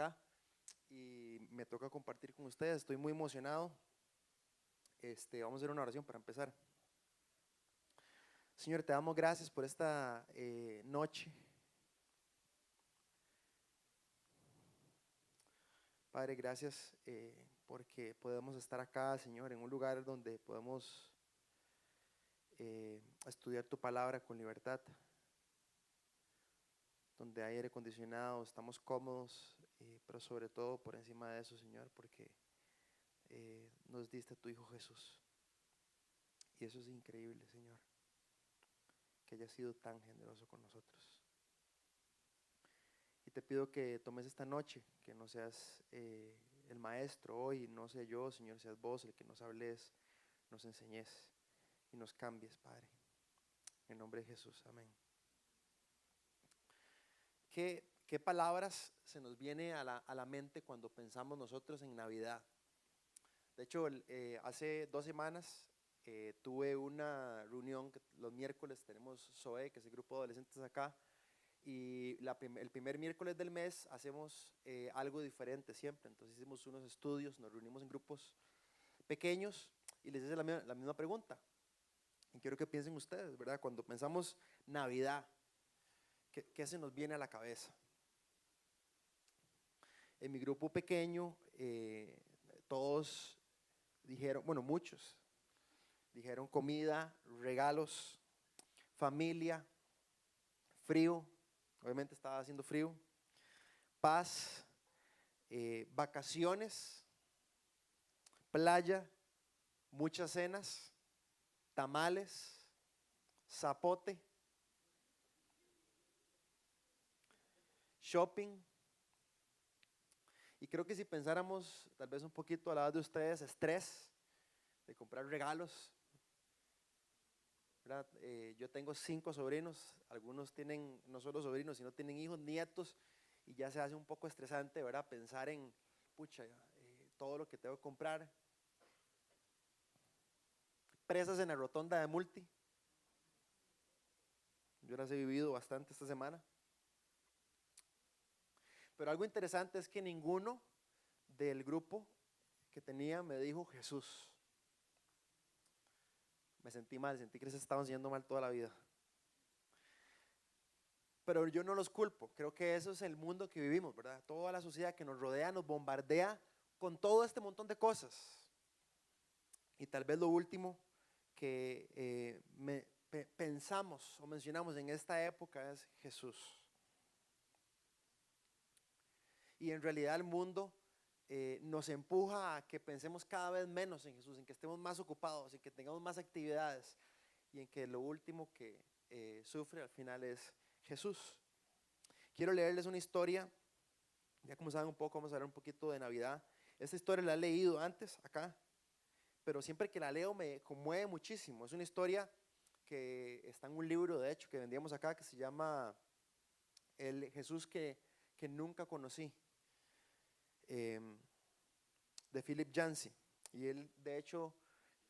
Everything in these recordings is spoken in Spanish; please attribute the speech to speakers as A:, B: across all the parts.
A: acá y me toca compartir con ustedes. Estoy muy emocionado. Vamos a hacer una oración para empezar. Señor, te damos gracias por esta noche. Padre, gracias porque podemos estar acá, Señor, en un lugar donde podemos estudiar tu palabra con libertad, donde hay aire acondicionado, estamos cómodos, pero sobre todo por encima de eso, Señor, porque nos diste a tu Hijo Jesús. Y eso es increíble, Señor, que hayas sido tan generoso con nosotros. Y te pido que tomes esta noche, que no seas el maestro hoy, no sea yo, Señor, seas vos el que nos hables, nos enseñes y nos cambies, Padre. En nombre de Jesús, amén. ¿Qué palabras se nos viene a la mente cuando pensamos nosotros en Navidad? De hecho, hace 2 semanas tuve una reunión, los miércoles tenemos SOE, que es el grupo de adolescentes acá, y el primer miércoles del mes hacemos algo diferente siempre. Entonces hicimos unos estudios, nos reunimos en grupos pequeños y les hice la misma pregunta. Y quiero que piensen ustedes, ¿verdad? Cuando pensamos Navidad, ¿qué se nos viene a la cabeza? En mi grupo pequeño, todos dijeron, bueno, muchos dijeron comida, regalos, familia, frío, obviamente estaba haciendo frío, paz, vacaciones, playa, muchas cenas, tamales, zapote, shopping. Y creo que si pensáramos tal vez un poquito a la edad de ustedes, estrés de comprar regalos, ¿verdad? Yo tengo 5 sobrinos, algunos tienen no solo sobrinos, sino tienen hijos, nietos, y ya se hace un poco estresante, ¿verdad? Pensar en, pucha, todo lo que tengo que comprar. Presas en la rotonda de Multi. Yo las he vivido bastante esta semana. Pero algo interesante es que ninguno del grupo que tenía me dijo Jesús. Me sentí mal, sentí que les estaba enseñando mal toda la vida. Pero yo no los culpo, creo que eso es el mundo que vivimos, ¿verdad? Toda la sociedad que nos rodea nos bombardea con todo este montón de cosas. Y tal vez lo último que pensamos o mencionamos en esta época es Jesús. Y en realidad el mundo nos empuja a que pensemos cada vez menos en Jesús, en que estemos más ocupados, en que tengamos más actividades y en que lo último que sufre al final es Jesús. Quiero leerles una historia, ya como saben un poco, vamos a hablar un poquito de Navidad. Esta historia la he leído antes acá, pero siempre que la leo me conmueve muchísimo. Es una historia que está en un libro, de hecho, que vendíamos acá, que se llama El Jesús que nunca conocí, de Philip Yancey. Y él, de hecho,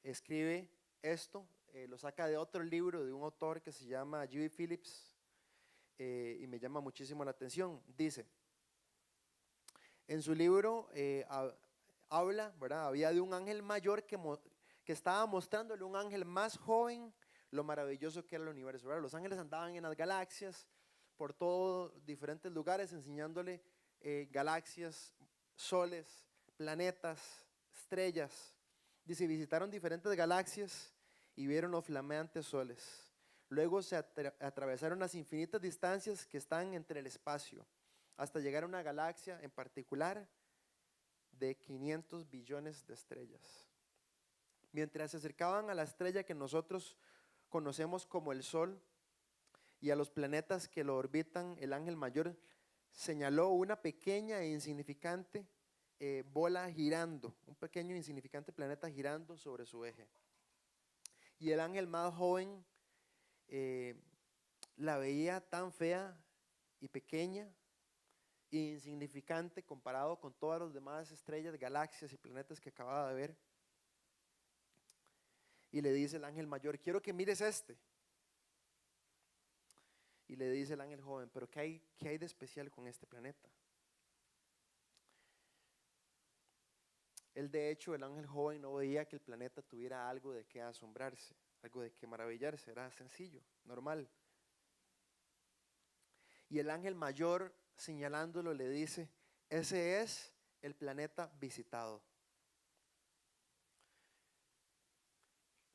A: escribe esto, lo saca de otro libro de un autor que se llama G.B. Phillips, y me llama muchísimo la atención. Dice, en su libro habla, ¿verdad? Había de un ángel mayor que estaba mostrándole a un ángel más joven lo maravilloso que era el universo, ¿verdad? Los ángeles andaban en las galaxias, por todos diferentes lugares, enseñándole galaxias, soles, planetas, estrellas. Dice, visitaron diferentes galaxias y vieron los flameantes soles. Luego se atravesaron las infinitas distancias que están entre el espacio, hasta llegar a una galaxia en particular de 500 billones de estrellas. Mientras se acercaban a la estrella que nosotros conocemos como el Sol y a los planetas que lo orbitan, el ángel mayor señaló una pequeña e insignificante bola girando, un pequeño e insignificante planeta girando sobre su eje. Y el ángel más joven la veía tan fea y pequeña e insignificante comparado con todas las demás estrellas, galaxias y planetas que acababa de ver. Y le dice el ángel mayor, quiero que mires este. Y le dice el ángel joven, pero ¿qué hay de especial con este planeta? Él, de hecho, el ángel joven, no veía que el planeta tuviera algo de qué asombrarse, algo de qué maravillarse, era sencillo, normal. Y el ángel mayor, señalándolo, le dice, ese es el planeta visitado.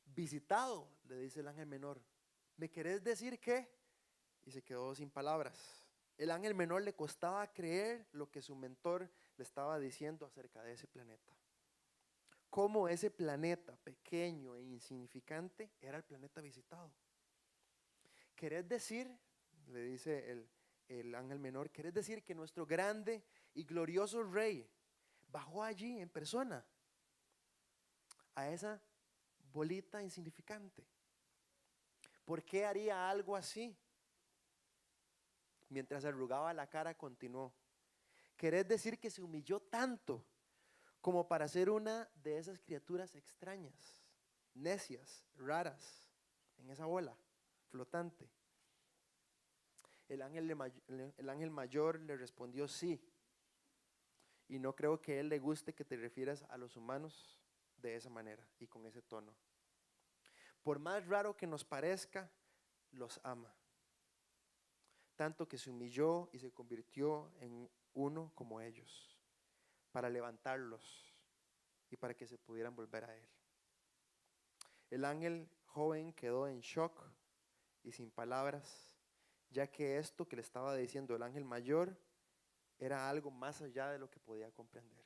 A: Visitado, le dice el ángel menor. ¿Me querés decir qué? Y se quedó sin palabras. El ángel menor le costaba creer lo que su mentor le estaba diciendo acerca de ese planeta. Cómo ese planeta pequeño e insignificante era el planeta visitado. ¿Querés decir, le dice el ángel menor, querés decir que nuestro grande y glorioso rey bajó allí en persona a esa bolita insignificante? ¿Por qué haría algo así? Mientras arrugaba la cara continuó. ¿Querés decir que se humilló tanto como para ser una de esas criaturas extrañas, necias, raras, en esa bola flotante? El ángel mayor le respondió sí. Y no creo que a él le guste que te refieras a los humanos de esa manera y con ese tono. Por más raro que nos parezca, los ama. Tanto que se humilló y se convirtió en uno como ellos, para levantarlos y para que se pudieran volver a él. El ángel joven quedó en shock y sin palabras, ya que esto que le estaba diciendo el ángel mayor era algo más allá de lo que podía comprender.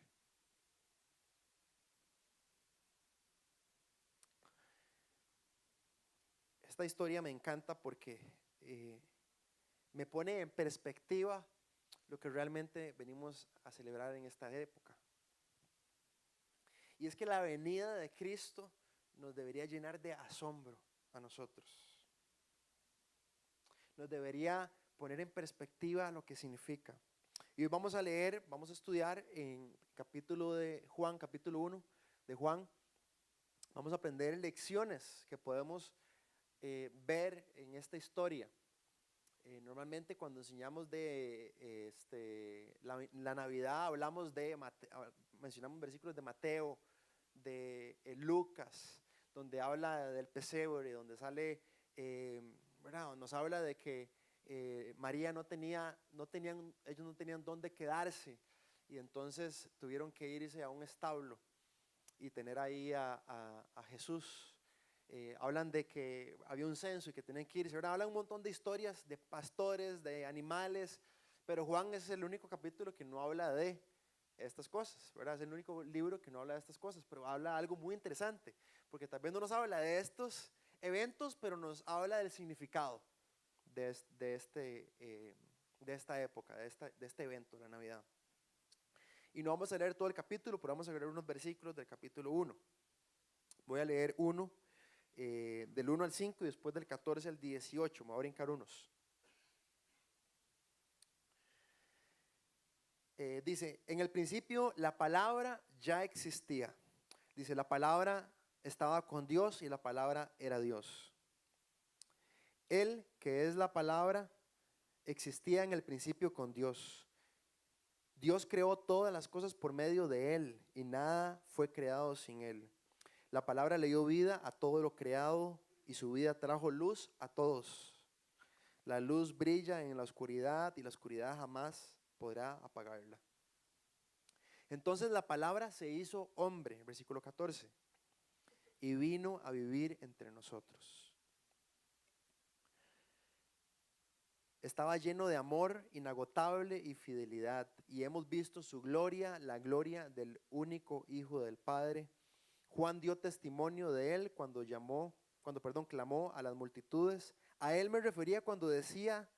A: Esta historia me encanta porque me pone en perspectiva lo que realmente venimos a celebrar en esta época. Y es que la venida de Cristo nos debería llenar de asombro a nosotros. Nos debería poner en perspectiva lo que significa. Y hoy vamos a leer, vamos a estudiar en capítulo de Juan, capítulo 1 de Juan. Vamos a aprender lecciones que podemos ver en esta historia. Normalmente cuando enseñamos de la Navidad hablamos mencionamos versículos de Mateo, de Lucas, donde habla del pesebre, donde sale, ¿verdad? Nos habla de que María ellos no tenían dónde quedarse y entonces tuvieron que irse a un establo y tener ahí a Jesús. Hablan de que había un censo y que tenían que irse, ¿verdad? Hablan un montón de historias de pastores, de animales, pero Juan es el único capítulo que no habla de estas cosas, ¿verdad? Es el único libro que no habla de estas cosas, pero habla algo muy interesante, porque también no nos habla de estos eventos, pero nos habla del significado de esta época, de este evento, la Navidad. Y no vamos a leer todo el capítulo, pero vamos a leer unos versículos del capítulo 1. Voy a leer del 1 al 5 y después del 14 al 18, me voy a brincar unos. Dice, en el principio la palabra ya existía. Dice, la palabra estaba con Dios y la palabra era Dios. Él, que es la palabra, existía en el principio con Dios. Dios creó todas las cosas por medio de Él y nada fue creado sin Él. La palabra le dio vida a todo lo creado y su vida trajo luz a todos. La luz brilla en la oscuridad y la oscuridad jamás podrá apagarla. Entonces la palabra se hizo hombre, versículo 14, y vino a vivir entre nosotros. Estaba lleno de amor inagotable y fidelidad, y hemos visto su gloria, la gloria del único Hijo del Padre. Juan dio testimonio de él cuando clamó a las multitudes. A él me refería cuando decía,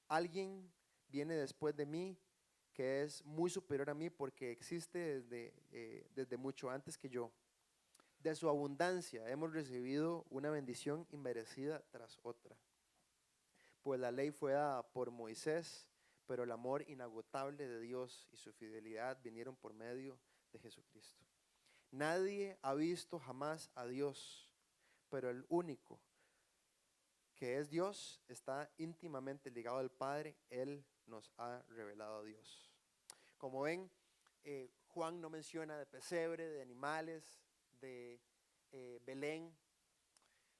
A: alguien viene después de mí que es muy superior a mí porque existe desde mucho antes que yo. De su abundancia hemos recibido una bendición inmerecida tras otra. Pues la ley fue dada por Moisés, pero el amor inagotable de Dios y su fidelidad vinieron por medio de Jesucristo. Nadie ha visto jamás a Dios, pero el único que es Dios está íntimamente ligado al Padre. Él nos ha revelado a Dios. Como ven, Juan no menciona de pesebre, de animales, de Belén,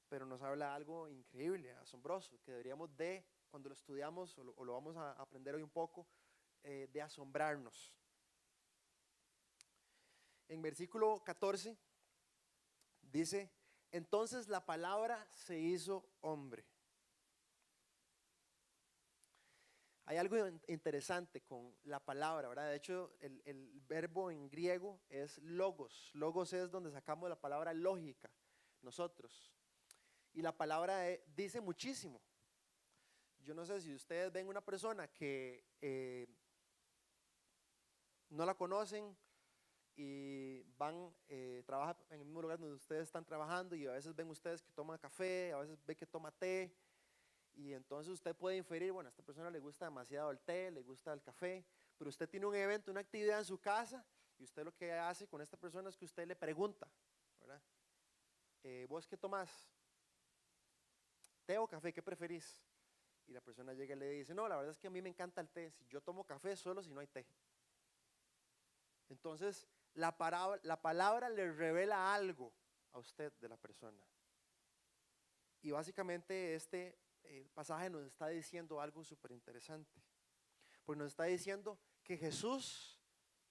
A: pero nos habla algo increíble, asombroso, que deberíamos de, cuando lo estudiamos o lo vamos a aprender hoy un poco, de asombrarnos. En versículo 14 dice, entonces la palabra se hizo hombre. Hay algo interesante con la palabra, ¿verdad? De hecho, el verbo en griego es logos. Logos es donde sacamos la palabra lógica, nosotros. Y la palabra dice muchísimo. Yo no sé si ustedes ven una persona que no la conocen y van, trabaja en el mismo lugar donde ustedes están trabajando y a veces ven ustedes que toma café, a veces ven que toma té. Y entonces usted puede inferir, bueno, a esta persona le gusta demasiado el té, le gusta el café, pero usted tiene un evento, una actividad en su casa y usted lo que hace con esta persona es que usted le pregunta, ¿verdad? ¿Vos qué tomás? ¿Té o café? ¿Qué preferís? Y la persona llega y le dice, no, la verdad es que a mí me encanta el té, si yo tomo café solo si no hay té. Entonces, la palabra le revela algo a usted de la persona. Y básicamente este pasaje nos está diciendo algo súper interesante. Porque nos está diciendo que Jesús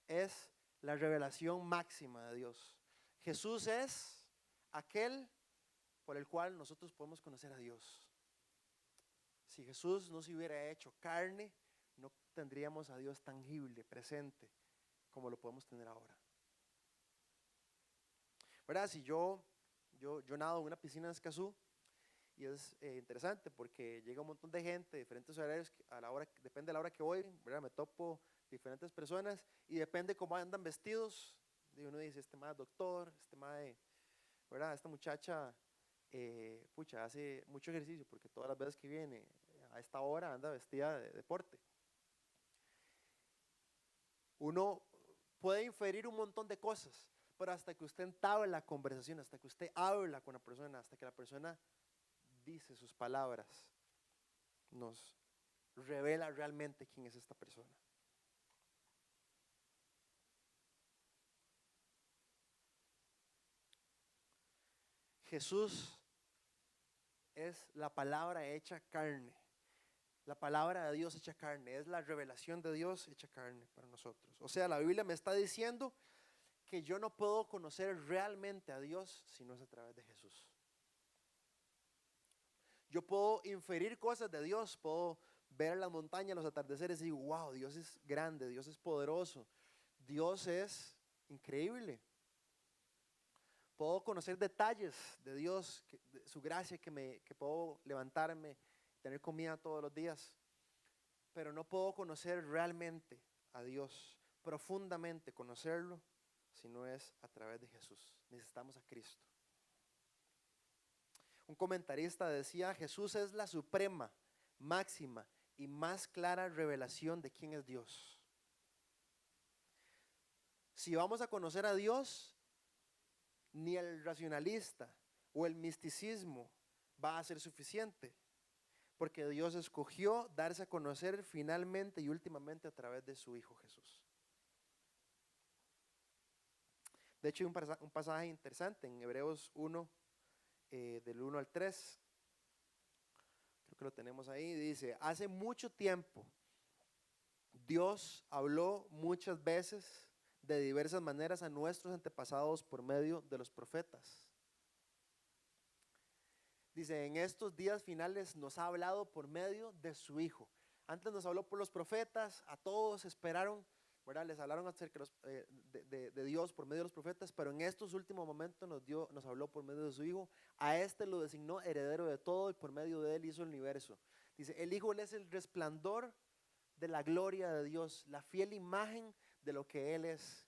A: es la revelación máxima de Dios. Jesús es aquel por el cual nosotros podemos conocer a Dios. Si Jesús no se hubiera hecho carne, no tendríamos a Dios tangible, presente, como lo podemos tener ahora. ¿Verdad? Si yo nado en una piscina en Escazú, y es interesante porque llega un montón de gente, diferentes horarios, a la hora, depende de la hora que voy, ¿verdad? Me topo diferentes personas y depende cómo andan vestidos. Y uno dice, este más doctor, este más, ¿verdad? Esta muchacha, pucha, hace mucho ejercicio porque todas las veces que viene a esta hora anda vestida de deporte. Uno puede inferir un montón de cosas, pero hasta que usted entabla la conversación, hasta que usted habla con la persona, hasta que la persona dice sus palabras, nos revela realmente quién es esta persona. Jesús es la palabra hecha carne, la palabra de Dios hecha carne, es la revelación de Dios hecha carne para nosotros. O sea, la Biblia me está diciendo que yo no puedo conocer realmente a Dios si no es a través de Jesús. Yo puedo inferir cosas de Dios, puedo ver las montañas, los atardeceres y digo, wow, Dios es grande, Dios es poderoso, Dios es increíble. Puedo conocer detalles de Dios, de su gracia, que puedo levantarme, tener comida todos los días, pero no puedo conocer realmente a Dios, profundamente conocerlo, si no es a través de Jesús. Necesitamos a Cristo. Un comentarista decía, Jesús es la suprema, máxima y más clara revelación de quién es Dios. Si vamos a conocer a Dios, ni el racionalista o el misticismo va a ser suficiente, porque Dios escogió darse a conocer finalmente y últimamente a través de su Hijo Jesús. De hecho, hay un pasaje interesante en Hebreos 1, del 1 al 3, creo que lo tenemos ahí, dice, hace mucho tiempo Dios habló muchas veces de diversas maneras a nuestros antepasados por medio de los profetas. Dice, en estos días finales nos ha hablado por medio de su Hijo. Antes nos habló por los profetas, a todos esperaron, ¿verdad? Les hablaron acerca de Dios por medio de los profetas, pero en estos últimos momentos nos habló por medio de su Hijo. A este lo designó heredero de todo y por medio de él hizo el universo. Dice, el Hijo él es el resplandor de la gloria de Dios, la fiel imagen de lo que Él es,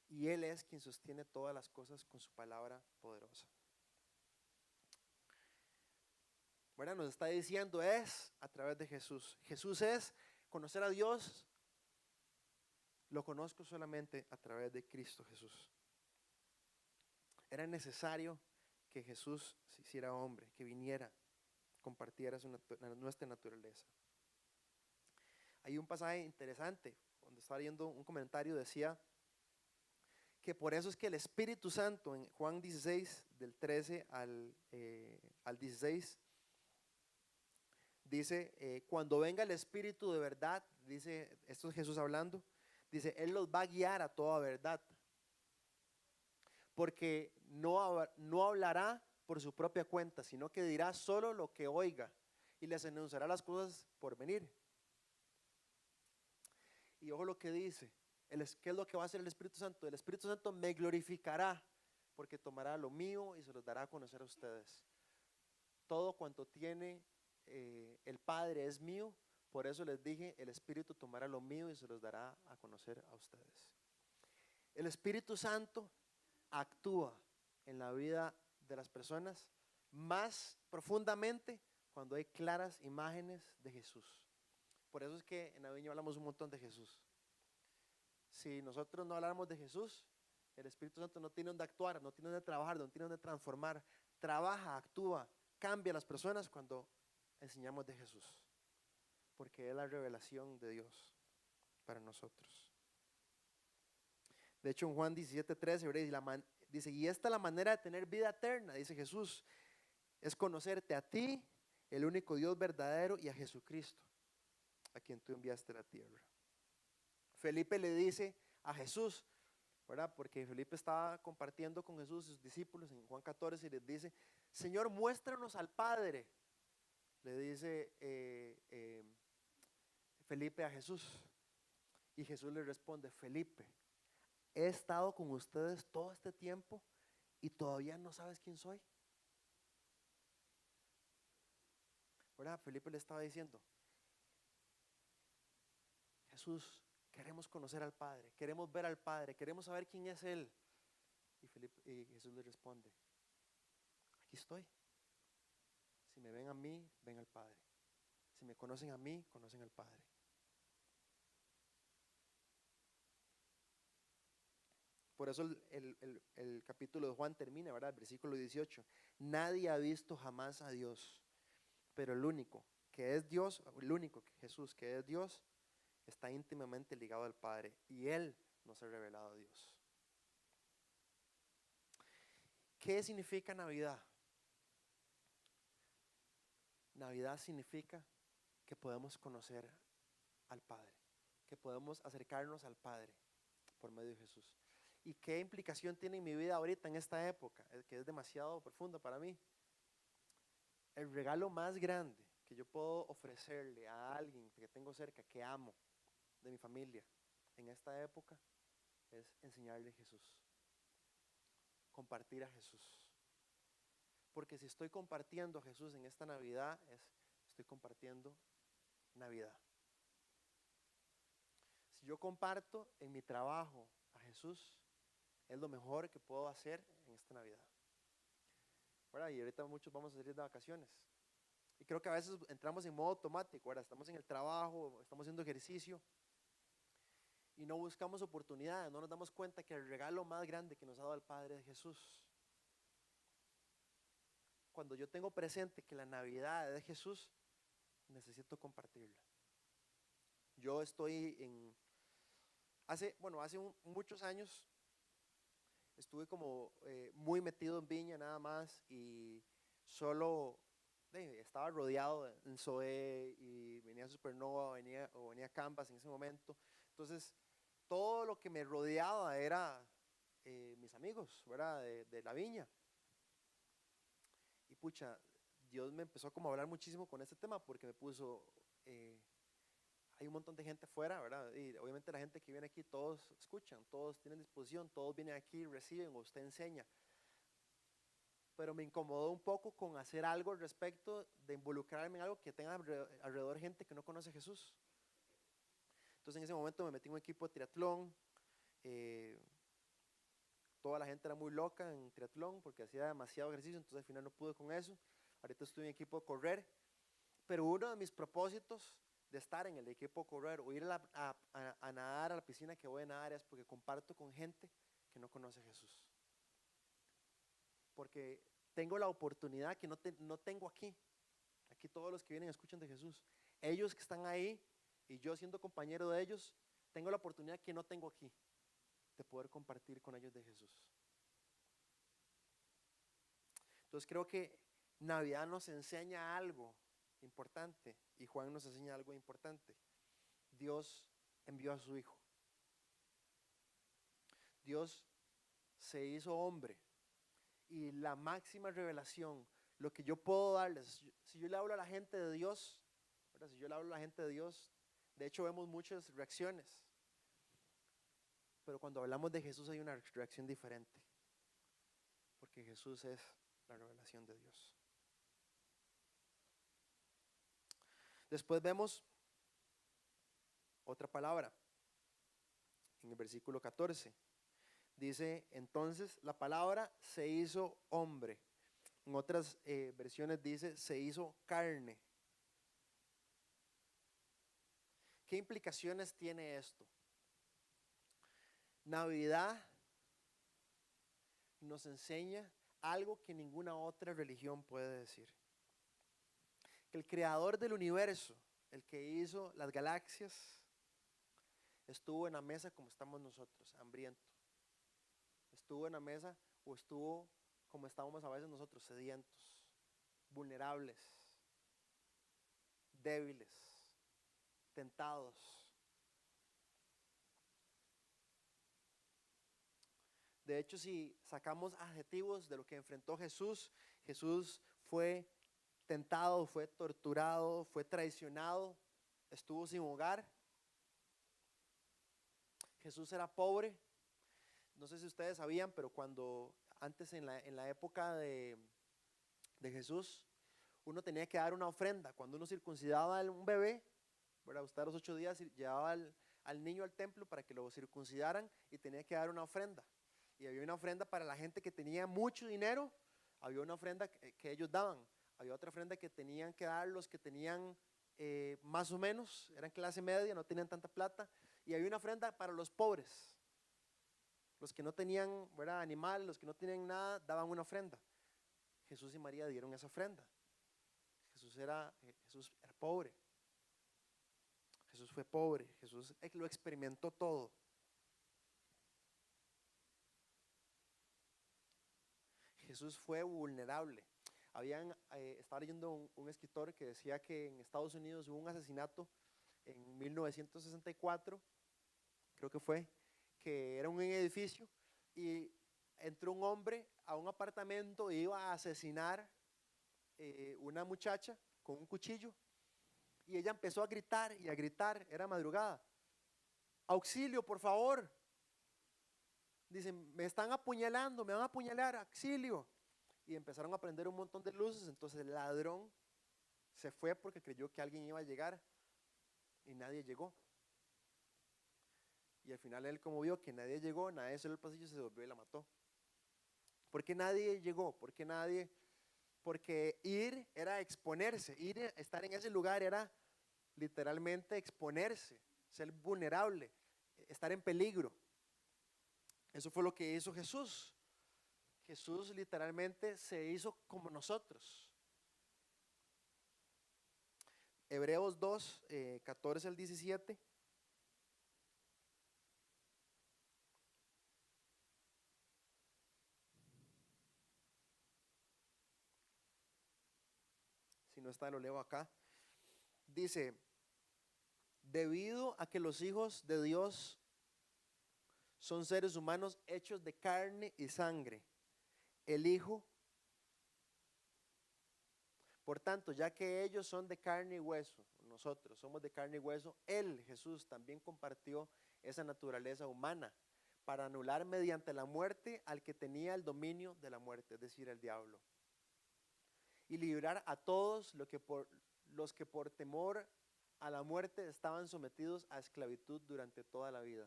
A: y Él es quien sostiene todas las cosas con su palabra poderosa. ¿Verdad? Nos está diciendo es a través de Jesús. Jesús es conocer a Dios, lo conozco solamente a través de Cristo Jesús. Era necesario que Jesús se hiciera hombre, que viniera, compartiera nuestra naturaleza. Hay un pasaje interesante, cuando estaba leyendo un comentario decía que por eso es que el Espíritu Santo, en Juan 16, del 13 al 16, dice, cuando venga el Espíritu de verdad, dice, esto es Jesús hablando, dice, Él los va a guiar a toda verdad, porque no hablará por su propia cuenta, sino que dirá solo lo que oiga y les anunciará las cosas por venir. Y ojo lo que dice, ¿qué es lo que va a hacer el Espíritu Santo? El Espíritu Santo me glorificará, porque tomará lo mío y se los dará a conocer a ustedes. Todo cuanto tiene el Padre es mío, por eso les dije, el Espíritu tomará lo mío y se los dará a conocer a ustedes. El Espíritu Santo actúa en la vida de las personas más profundamente cuando hay claras imágenes de Jesús. Por eso es que en la viña hablamos un montón de Jesús. Si nosotros no habláramos de Jesús, el Espíritu Santo no tiene donde actuar, no tiene donde trabajar, no tiene donde transformar. Trabaja, actúa, cambia a las personas cuando enseñamos de Jesús, porque es la revelación de Dios para nosotros. De hecho, en Juan 17:13 dice, y esta es la manera de tener vida eterna, dice Jesús, es conocerte a ti, el único Dios verdadero, y a Jesucristo, a quien tú enviaste a la tierra. Felipe le dice a Jesús, ¿verdad? Porque Felipe estaba compartiendo con Jesús y sus discípulos en Juan 14 y les dice, Señor, muéstranos al Padre, le dice Felipe a Jesús. Y Jesús le responde, Felipe, he estado con ustedes todo este tiempo y todavía no sabes quién soy. ¿Verdad? Felipe le estaba diciendo, Jesús, queremos conocer al Padre, queremos ver al Padre, queremos saber quién es Él. Y Jesús le responde, aquí estoy. Si me ven a mí, ven al Padre. Si me conocen a mí, conocen al Padre. Por eso el capítulo de Juan termina, ¿verdad? El versículo 18. Nadie ha visto jamás a Dios, pero el único que es Dios, el único que Jesús que es Dios, está íntimamente ligado al Padre y Él nos ha revelado a Dios. ¿Qué significa Navidad? Navidad significa que podemos conocer al Padre, que podemos acercarnos al Padre por medio de Jesús. ¿Y qué implicación tiene en mi vida ahorita en esta época? Que es demasiado profunda para mí. El regalo más grande que yo puedo ofrecerle a alguien que tengo cerca, que amo, de mi familia, en esta época, es enseñarle a Jesús, compartir a Jesús. Porque si estoy compartiendo a Jesús en esta Navidad, estoy compartiendo Navidad. Si yo comparto en mi trabajo a Jesús, es lo mejor que puedo hacer en esta Navidad. ¿Verdad? Y ahorita muchos vamos a salir de vacaciones. Y creo que a veces entramos en modo automático, ¿verdad? Estamos en el trabajo, estamos haciendo ejercicio y no buscamos oportunidades, no nos damos cuenta que el regalo más grande que nos ha dado el Padre es Jesús. Cuando yo tengo presente que la Navidad es de Jesús, necesito compartirla. Yo estoy hace muchos años estuve como muy metido en Viña nada más y solo estaba rodeado en Zoé y venía Supernova, venía Canvas en ese momento. Entonces, todo lo que me rodeaba era mis amigos, ¿verdad? De la Viña. Y pucha, Dios me empezó como a hablar muchísimo con este tema porque me puso, hay un montón de gente afuera, ¿verdad? Y obviamente la gente que viene aquí, todos escuchan, todos tienen disposición, todos vienen aquí, reciben o usted enseña. Pero me incomodó un poco con hacer algo al respecto de involucrarme en algo que tenga alrededor gente que no conoce a Jesús. Entonces en ese momento me metí en un equipo de triatlón. Toda la gente era muy loca en triatlón porque hacía demasiado ejercicio, entonces al final no pude con eso. Ahorita estoy en equipo de correr, pero uno de mis propósitos de estar en el equipo de correr o ir a nadar a la piscina que voy a nadar es porque comparto con gente que no conoce a Jesús. Porque tengo la oportunidad que no tengo aquí. Aquí todos los que vienen escuchan de Jesús. Ellos que están ahí y yo siendo compañero de ellos, tengo la oportunidad que no tengo aquí. de poder compartir con ellos de Jesús. Entonces creo que Navidad nos enseña algo importante y Juan nos enseña algo importante. Dios envió a su Hijo. Dios se hizo hombre y la máxima revelación, lo que yo puedo darles, si yo le hablo a la gente de Dios, ¿verdad? Si yo le hablo a la gente de Dios, de hecho vemos muchas reacciones, pero cuando hablamos de Jesús hay una reacción diferente, porque Jesús es la revelación de Dios. Después vemos otra palabra en el versículo 14. Dice, entonces la palabra se hizo hombre. En otras versiones dice, se hizo carne. ¿Qué implicaciones tiene esto? Navidad nos enseña algo que ninguna otra religión puede decir. Que el creador del universo, el que hizo las galaxias, estuvo en la mesa como estamos nosotros, hambrientos. Estuvo en la mesa o estuvo como estamos a veces nosotros, sedientos, vulnerables, débiles, tentados. De hecho, si sacamos adjetivos de lo que enfrentó Jesús, Jesús fue tentado, fue torturado, fue traicionado, estuvo sin hogar. Jesús era pobre. No sé si ustedes sabían, pero cuando antes en la época de Jesús, uno tenía que dar una ofrenda. Cuando uno circuncidaba a un bebé, ¿verdad? Usted a los 8 días llevaba al niño al templo para que lo circuncidaran y tenía que dar una ofrenda. Y había una ofrenda para la gente que tenía mucho dinero, había una ofrenda que ellos daban. Había otra ofrenda que tenían que dar los que tenían más o menos, eran clase media, no tenían tanta plata. Y había una ofrenda para los pobres. Los que no tenían, ¿verdad?, animal, los que no tenían nada, daban una ofrenda. Jesús y María dieron esa ofrenda. Jesús era pobre. Jesús fue pobre. Jesús lo experimentó todo. Jesús fue vulnerable. Estaba leyendo un escritor que decía que en Estados Unidos hubo un asesinato en 1964, creo que fue, que era un edificio y entró un hombre a un apartamento e iba a asesinar una muchacha con un cuchillo y ella empezó a gritar y a gritar, era madrugada, auxilio, por favor. Dicen, me están apuñalando, me van a apuñalar, auxilio. Y empezaron a prender un montón de luces, entonces el ladrón se fue porque creyó que alguien iba a llegar y nadie llegó. Y al final él, como vio que nadie llegó, nadie salió al pasillo, se volvió y la mató. ¿Por qué nadie llegó? Porque ir era exponerse, estar en ese lugar era literalmente exponerse, ser vulnerable, estar en peligro. Eso fue lo que hizo Jesús. Jesús literalmente se hizo como nosotros. Hebreos 2, 14 al 17. Si no está, lo leo acá. Dice, debido a que los hijos de Dios son seres humanos hechos de carne y sangre, el Hijo, por tanto, ya que ellos son de carne y hueso, nosotros somos de carne y hueso, Él, Jesús, también compartió esa naturaleza humana para anular mediante la muerte al que tenía el dominio de la muerte, es decir, el diablo, y librar a todos los que por temor a la muerte estaban sometidos a esclavitud durante toda la vida.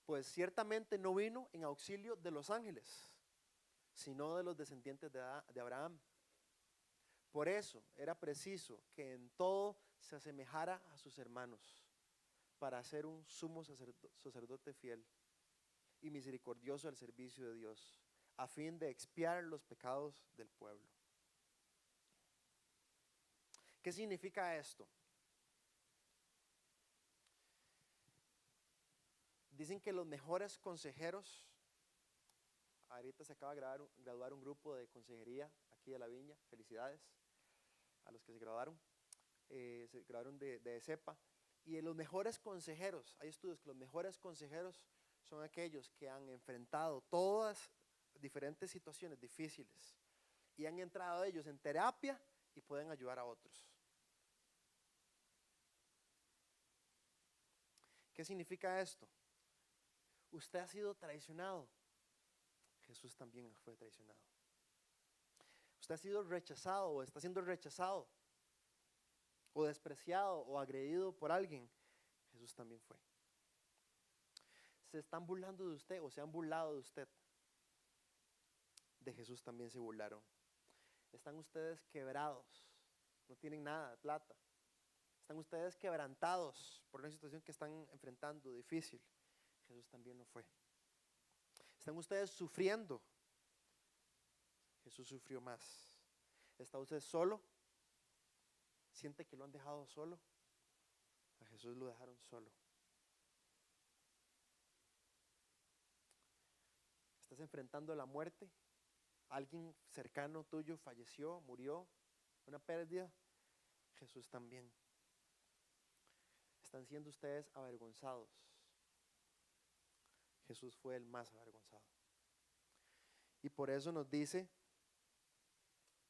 A: Pues ciertamente no vino en auxilio de los ángeles, sino de los descendientes de Abraham. Por eso era preciso que en todo se asemejara a sus hermanos, para ser un sumo sacerdote fiel y misericordioso al servicio de Dios, a fin de expiar los pecados del pueblo. ¿Qué significa esto? Dicen que los mejores consejeros, ahorita se acaba de graduar un grupo de consejería aquí de La Viña, felicidades a los que se graduaron de CEPA, y de los mejores consejeros, hay estudios que los mejores consejeros son aquellos que han enfrentado todas diferentes situaciones difíciles y han entrado ellos en terapia y pueden ayudar a otros. ¿Qué significa esto? Usted ha sido traicionado. Jesús también fue traicionado. Usted ha sido rechazado o está siendo rechazado o despreciado o agredido por alguien. Jesús también fue. Se están burlando de usted o se han burlado de usted. De Jesús también se burlaron. Están ustedes quebrados, no tienen nada de plata. Están ustedes quebrantados por una situación que están enfrentando difícil. Jesús también lo fue. Están ustedes sufriendo. Jesús sufrió más. ¿Está usted solo? ¿Siente que lo han dejado solo? A Jesús lo dejaron solo. ¿Estás enfrentando la muerte? ¿Alguien cercano tuyo falleció, murió? ¿Una pérdida? Jesús también. Están siendo ustedes avergonzados. Jesús fue el más avergonzado. Y por eso nos dice,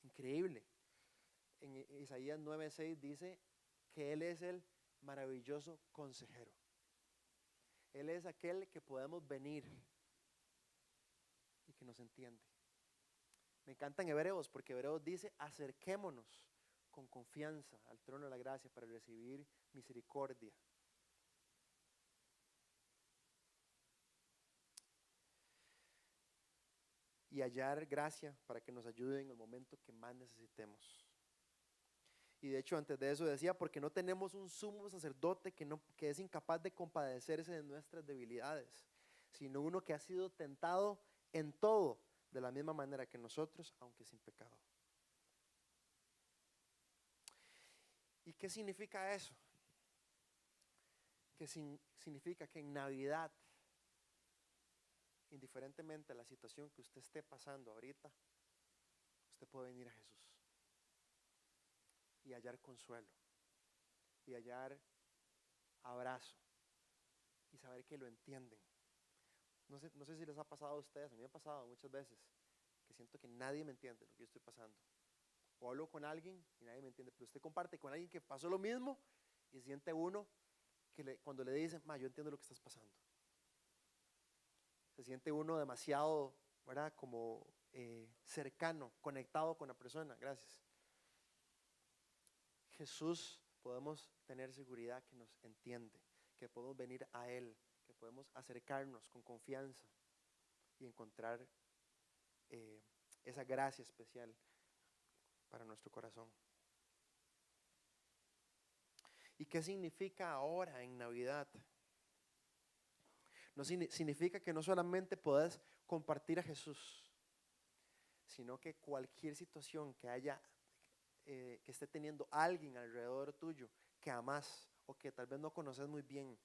A: increíble, en Isaías 9:6 dice que Él es el maravilloso consejero. Él es aquel que podemos venir y que nos entiende. Me encantan Hebreos porque Hebreos dice, acerquémonos con confianza al trono de la gracia para recibir misericordia. Y hallar gracia para que nos ayude en el momento que más necesitemos. Y de hecho antes de eso decía, porque no tenemos un sumo sacerdote que es incapaz de compadecerse de nuestras debilidades, sino uno que ha sido tentado en todo, de la misma manera que nosotros, aunque sin pecado. ¿Y qué significa eso? Que significa que en Navidad, indiferentemente a la situación que usted esté pasando ahorita, usted puede venir a Jesús y hallar consuelo y hallar abrazo y saber que lo entienden. No sé si les ha pasado a ustedes, a mí me ha pasado muchas veces que siento que nadie me entiende lo que yo estoy pasando. O hablo con alguien y nadie me entiende, pero usted comparte con alguien que pasó lo mismo y siente uno que cuando le dicen, yo entiendo lo que estás pasando. Se siente uno demasiado, ¿verdad? Como cercano, conectado con la persona. Gracias. Jesús, podemos tener seguridad que nos entiende, que podemos venir a Él, que podemos acercarnos con confianza y encontrar esa gracia especial para nuestro corazón. ¿Y qué significa ahora en Navidad? No significa que no solamente puedas compartir a Jesús, sino que cualquier situación que haya, que esté teniendo alguien alrededor tuyo que amas o que tal vez no conoces muy bien,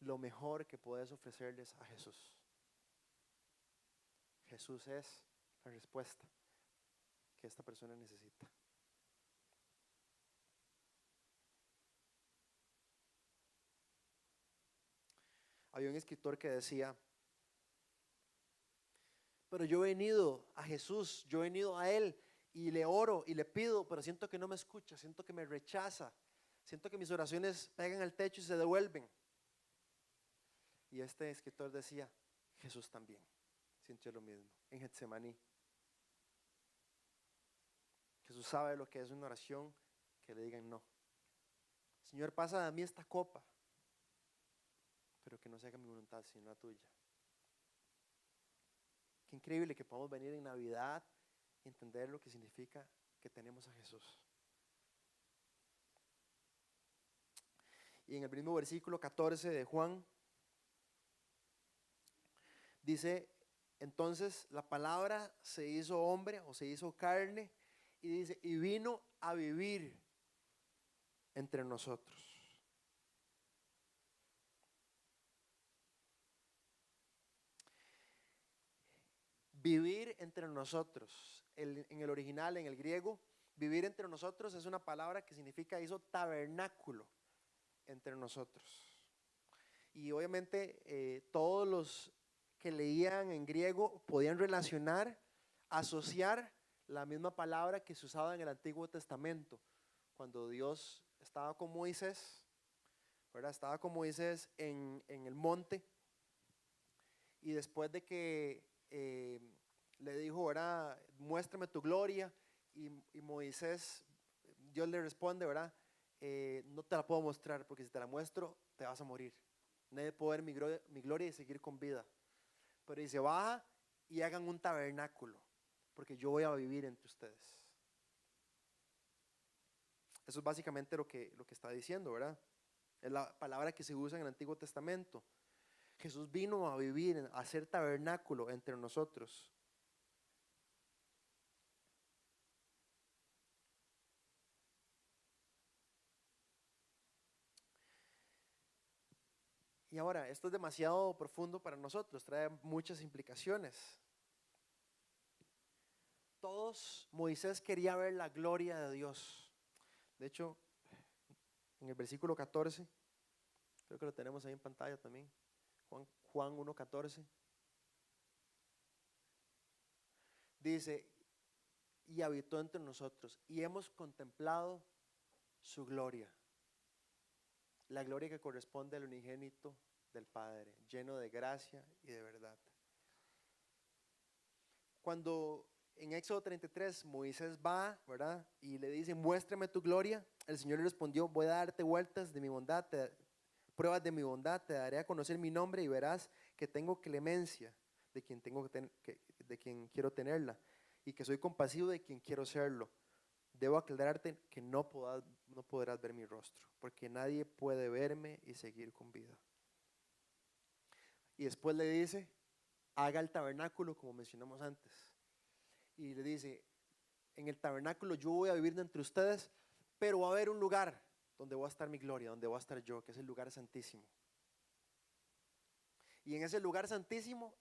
A: lo mejor que puedes ofrecerles a Jesús. Jesús es la respuesta que esta persona necesita. Había un escritor que decía, pero yo he venido a Jesús, yo he venido a Él y le oro y le pido, pero siento que no me escucha, siento que me rechaza, siento que mis oraciones pegan al techo y se devuelven. Y este escritor decía, Jesús también sintió lo mismo en Getsemaní. Jesús sabe lo que es una oración que le digan no. Señor, pasa de mí esta copa, pero que no se haga mi voluntad sino la tuya. Qué increíble que podamos venir en Navidad y entender lo que significa que tenemos a Jesús. Y en el mismo versículo 14 de Juan, dice, entonces la palabra se hizo hombre o se hizo carne y dice, y vino a vivir entre nosotros. vivir entre nosotros. En el original, en el griego, vivir entre nosotros es una palabra que significa, hizo tabernáculo entre nosotros. Y obviamente todos los que leían en griego podían relacionar, asociar la misma palabra que se usaba en el Antiguo Testamento. Cuando Dios estaba con Moisés, ¿verdad? Estaba con Moisés en el monte, y después de que le dijo, ¿verdad? Muéstrame tu gloria, y Moisés, Dios le responde, ¿verdad? No te la puedo mostrar, porque si te la muestro te vas a morir. Nadie puede ver mi gloria y seguir con vida. Pero dice, baja y hagan un tabernáculo, porque yo voy a vivir entre ustedes. Eso es básicamente lo que está diciendo, ¿verdad? Es la palabra que se usa en el Antiguo Testamento. Jesús vino a vivir, a hacer tabernáculo entre nosotros. Y ahora, esto es demasiado profundo para nosotros, trae muchas implicaciones. Moisés quería ver la gloria de Dios. De hecho, en el versículo 14, creo que lo tenemos ahí en pantalla también, Juan 1:14, dice, y habitó entre nosotros, y hemos contemplado su gloria, la gloria que corresponde al unigénito del Padre, lleno de gracia y de verdad. Cuando en Éxodo 33 Moisés va, ¿verdad? Y le dice, muéstrame tu gloria, el Señor le respondió, voy a darte vueltas de mi bondad, pruebas de mi bondad, te daré a conocer mi nombre y verás que tengo clemencia de quien, de quien quiero tenerla, y que soy compasivo de quien quiero serlo. Debo aclararte que no podrás ver mi rostro, porque nadie puede verme y seguir con vida. Y después le dice, haga el tabernáculo como mencionamos antes. Y le dice, en el tabernáculo yo voy a vivir entre ustedes, pero va a haber un lugar donde va a estar mi gloria, donde voy a estar yo, que es el lugar santísimo. Y en ese lugar santísimo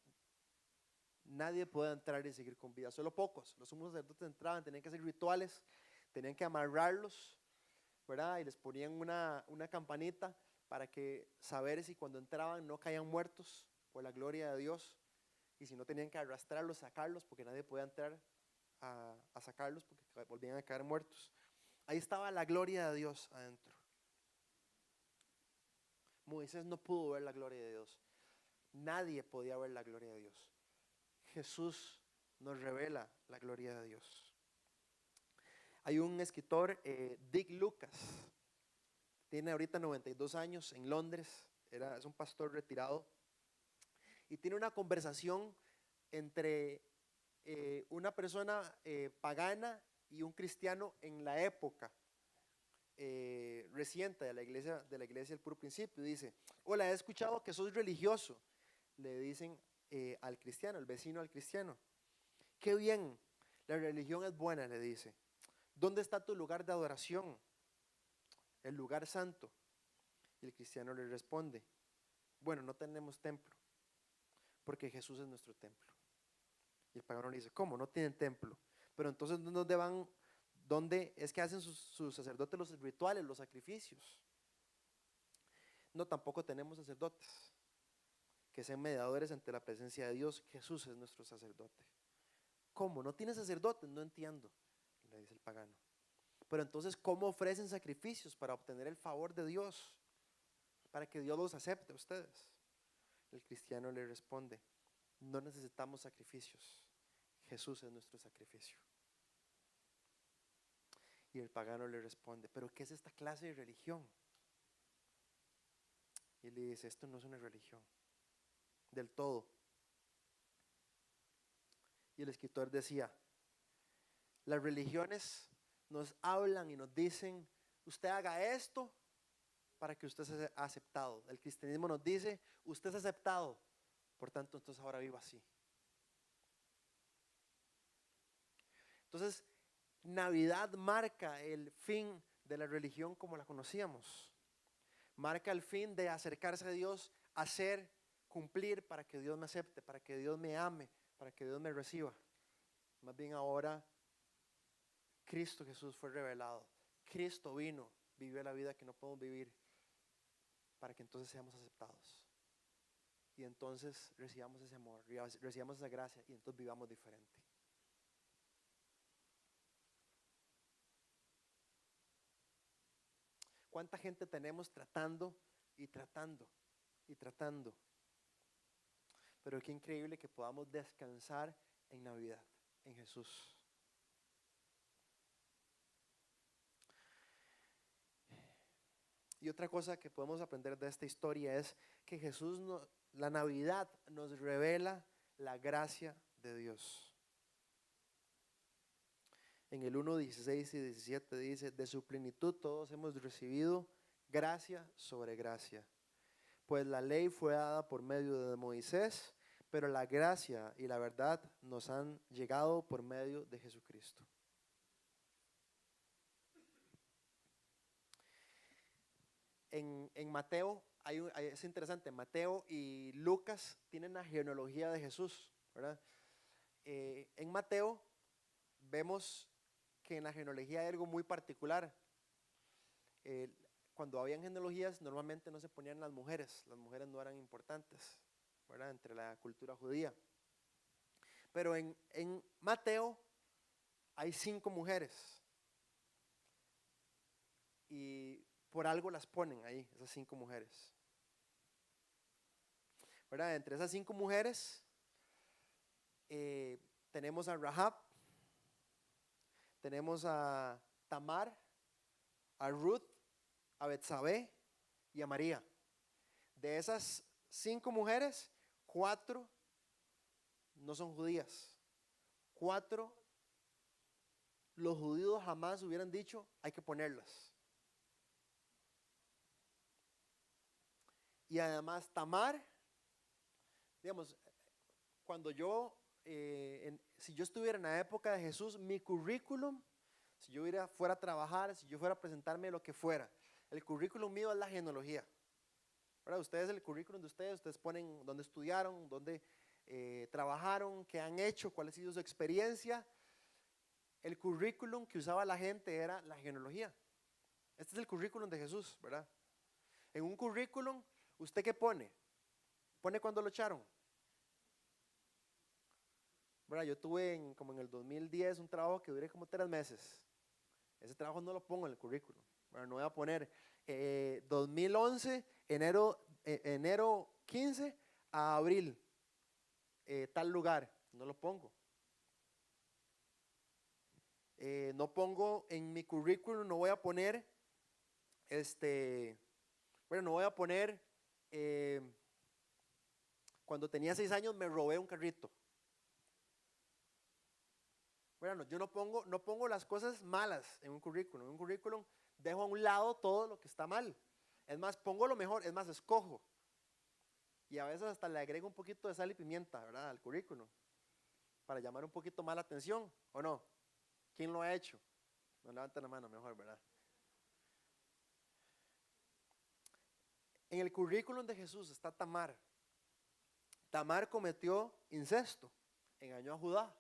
A: nadie puede entrar y seguir con vida, solo pocos. Los sumos sacerdotes entraban, tenían que hacer rituales, tenían que amarrarlos, ¿verdad? Y les ponían una campanita para que saber si cuando entraban no caían muertos por la gloria de Dios, y si no tenían que arrastrarlos, sacarlos, porque nadie podía entrar a sacarlos porque volvían a caer muertos. Ahí estaba la gloria de Dios adentro. Moisés no pudo ver la gloria de Dios. Nadie podía ver la gloria de Dios. Jesús nos revela la gloria de Dios. Hay un escritor, Dick Lucas, tiene ahorita 92 años en Londres, es un pastor retirado, y tiene una conversación entre una persona pagana y un cristiano en la época reciente de la iglesia del puro principio. Dice, hola, he escuchado que sos religioso, le dicen al cristiano, el vecino al cristiano. Qué bien, la religión es buena, le dice. ¿Dónde está tu lugar de adoración? El lugar santo. Y el cristiano le responde, bueno, no tenemos templo, porque Jesús es nuestro templo. Y el pagano le dice, ¿cómo? No tienen templo. Pero entonces, ¿dónde van? ¿Dónde es que hacen sus sacerdotes los rituales, los sacrificios? No, tampoco tenemos sacerdotes que sean mediadores ante la presencia de Dios. Jesús es nuestro sacerdote. ¿Cómo? ¿No tiene sacerdotes? No entiendo, le dice el pagano. Pero entonces, ¿cómo ofrecen sacrificios para obtener el favor de Dios? Para que Dios los acepte a ustedes. El cristiano le responde, no necesitamos sacrificios. Jesús es nuestro sacrificio. Y el pagano le responde, ¿pero qué es esta clase de religión? Y él le dice, esto no es una religión, del todo. Y el escritor decía, las religiones nos hablan y nos dicen, usted haga esto para que usted sea aceptado. El cristianismo nos dice, usted es aceptado, por tanto, entonces ahora viva así. Entonces, Navidad marca el fin de la religión como la conocíamos. Marca el fin de acercarse a Dios, hacer, cumplir para que Dios me acepte, para que Dios me ame, para que Dios me reciba. Más bien ahora Cristo Jesús fue revelado. Cristo vino, vivió la vida que no podemos vivir, para que entonces seamos aceptados. Y entonces recibamos ese amor, recibamos esa gracia y entonces vivamos diferente. ¿Cuánta gente tenemos tratando y tratando y tratando? Pero qué increíble que podamos descansar en Navidad, en Jesús. Y otra cosa que podemos aprender de esta historia es que Jesús, la Navidad nos revela la gracia de Dios. En el 1:16 y 17 dice: de su plenitud todos hemos recibido gracia sobre gracia. Pues la ley fue dada por medio de Moisés, pero la gracia y la verdad nos han llegado por medio de Jesucristo. En Mateo, es interesante, Mateo y Lucas tienen la genealogía de Jesús, ¿verdad? En Mateo vemos que en la genealogía hay algo muy particular. Cuando habían genealogías normalmente no se ponían las mujeres no eran importantes, ¿verdad? Entre la cultura judía. Pero en Mateo hay 5 mujeres y por algo las ponen ahí, esas 5 mujeres, ¿verdad? Entre esas 5 mujeres tenemos a Rahab, tenemos a Tamar, a Ruth, a Betsabé y a María. De esas 5 mujeres, 4 no son judías. 4 los judíos jamás hubieran dicho hay que ponerlas. Y además Tamar, digamos, cuando si yo estuviera en la época de Jesús, mi currículum, si yo fuera a trabajar, si yo fuera a presentarme lo que fuera, el currículum mío es la genealogía. ¿Verdad? Ustedes, el currículum de ustedes ponen dónde estudiaron, dónde trabajaron, qué han hecho, cuál ha sido su experiencia. El currículum que usaba la gente era la genealogía. Este es el currículum de Jesús, ¿verdad? En un currículum, ¿usted qué pone? ¿Pone cuándo lo echaron? ¿Verdad? Yo tuve como en el 2010 un trabajo que duré como 3 meses. Ese trabajo no lo pongo en el currículum. Bueno, no voy a poner 2011, enero 15 a abril, tal lugar. No lo pongo. No pongo en mi currículum, no voy a poner, no voy a poner, cuando tenía 6 años me robé un carrito. Bueno, yo no pongo las cosas malas en un currículum. En un currículum dejo a un lado todo lo que está mal. Es más, pongo lo mejor, es más, escojo. Y a veces hasta le agrego un poquito de sal y pimienta, ¿verdad? Al currículum, para llamar un poquito más la atención, ¿o no? ¿Quién lo ha hecho? No levanten la mano mejor, ¿verdad? En el currículum de Jesús está Tamar. Tamar cometió incesto, engañó a Judá.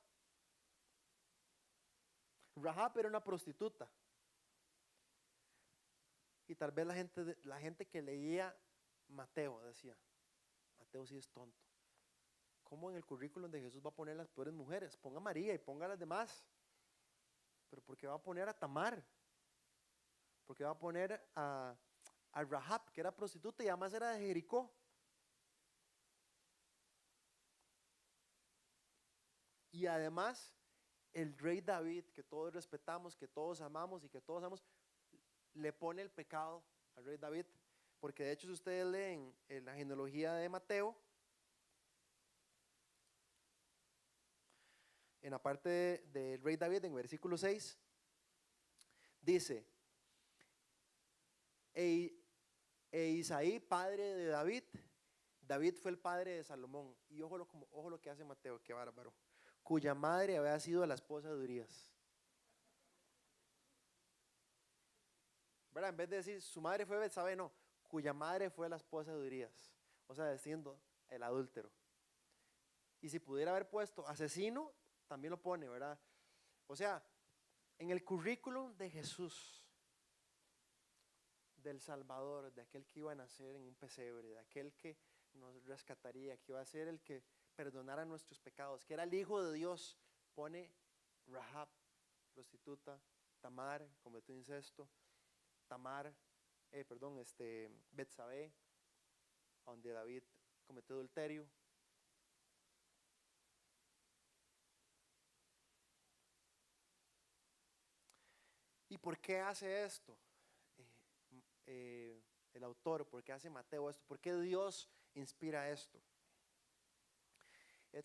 A: Rahab era una prostituta. Y tal vez la gente que leía Mateo decía, Mateo sí es tonto. ¿Cómo en el currículum de Jesús va a poner las peores mujeres? Ponga a María y ponga a las demás. Pero ¿por qué va a poner a Tamar? ¿Por qué va a poner a Rahab, que era prostituta y además era de Jericó? Y además el rey David, que todos respetamos, que todos amamos y que todos amamos, le pone el pecado al rey David. Porque de hecho, si ustedes leen en la genealogía de Mateo, en la parte del rey David, en versículo 6, dice: e Isaí, padre de David. David fue el padre de Salomón. Y ojo lo que hace Mateo, qué bárbaro. Cuya madre había sido la esposa de Urías. ¿Verdad? En vez de decir su madre fue Betsabé, no, cuya madre fue la esposa de Urías. O sea, diciendo el adúltero. Y si pudiera haber puesto asesino, también lo pone, ¿verdad? O sea, en el currículum de Jesús, del Salvador, de aquel que iba a nacer en un pesebre, de aquel que nos rescataría, que iba a ser el que perdonara nuestros pecados, que era el Hijo de Dios, pone Rahab, prostituta, Tamar, cometió incesto, Betsabé, donde David cometió adulterio. ¿Y por qué hace esto? El autor, ¿por qué hace Mateo esto? ¿Por qué Dios inspira esto?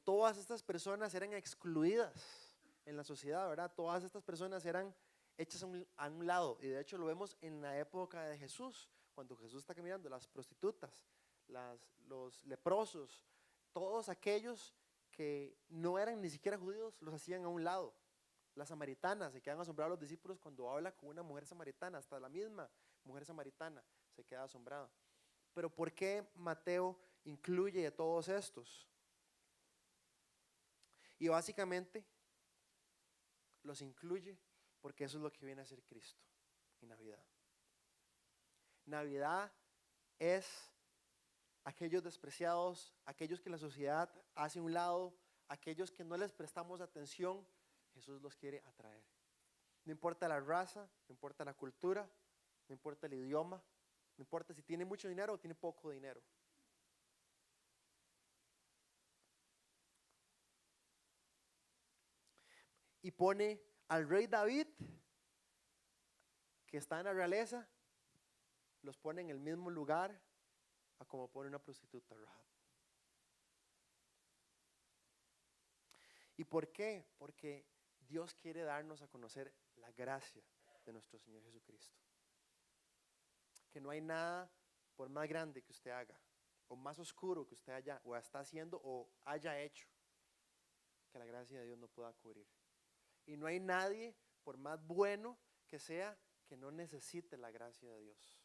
A: Todas estas personas eran excluidas en la sociedad, ¿verdad? Todas estas personas eran hechas a un lado, y de hecho lo vemos en la época de Jesús, cuando Jesús está caminando, las prostitutas, los leprosos, todos aquellos que no eran ni siquiera judíos, los hacían a un lado. Las samaritanas, se quedan asombrados los discípulos cuando habla con una mujer samaritana, hasta la misma mujer samaritana se queda asombrada. Pero ¿por qué Mateo incluye a todos estos? Y básicamente los incluye porque eso es lo que viene a ser Cristo en Navidad. Navidad es aquellos despreciados, aquellos que la sociedad hace a un lado, aquellos que no les prestamos atención, Jesús los quiere atraer. No importa la raza, no importa la cultura, no importa el idioma, no importa si tiene mucho dinero o tiene poco dinero. Y pone al rey David, que está en la realeza, los pone en el mismo lugar a como pone una prostituta, Rahab. ¿Y por qué? Porque Dios quiere darnos a conocer la gracia de nuestro Señor Jesucristo. Que no hay nada, por más grande que usted haga, o más oscuro que usted haya, o está haciendo, o haya hecho, que la gracia de Dios no pueda cubrir. Y no hay nadie, por más bueno que sea, que no necesite la gracia de Dios.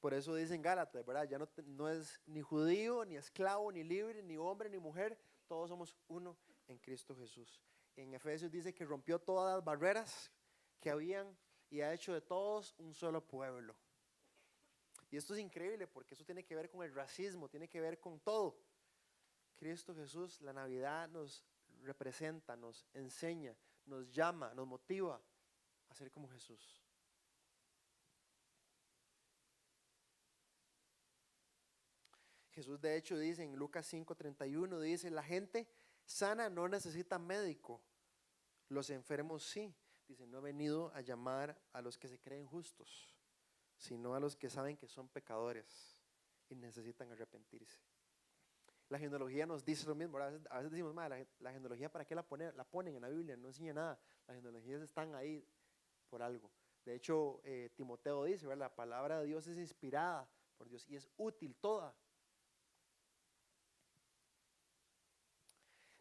A: Por eso dicen Gálatas, ¿verdad? Ya no es ni judío, ni esclavo, ni libre, ni hombre, ni mujer. Todos somos uno en Cristo Jesús. En Efesios dice que rompió todas las barreras que habían y ha hecho de todos un solo pueblo. Y esto es increíble porque eso tiene que ver con el racismo, tiene que ver con todo. Cristo Jesús, la Navidad nos representa, nos enseña, nos llama, nos motiva a ser como Jesús. Jesús de hecho dice en Lucas 5:31, dice, la gente sana no necesita médico, los enfermos sí. Dice, no he venido a llamar a los que se creen justos, sino a los que saben que son pecadores y necesitan arrepentirse. La genealogía nos dice lo mismo. A veces decimos, la genealogía, ¿para qué la ponen en la Biblia? No enseña nada. Las genealogías están ahí por algo. De hecho, Timoteo dice, ¿verdad? La palabra de Dios es inspirada por Dios y es útil toda.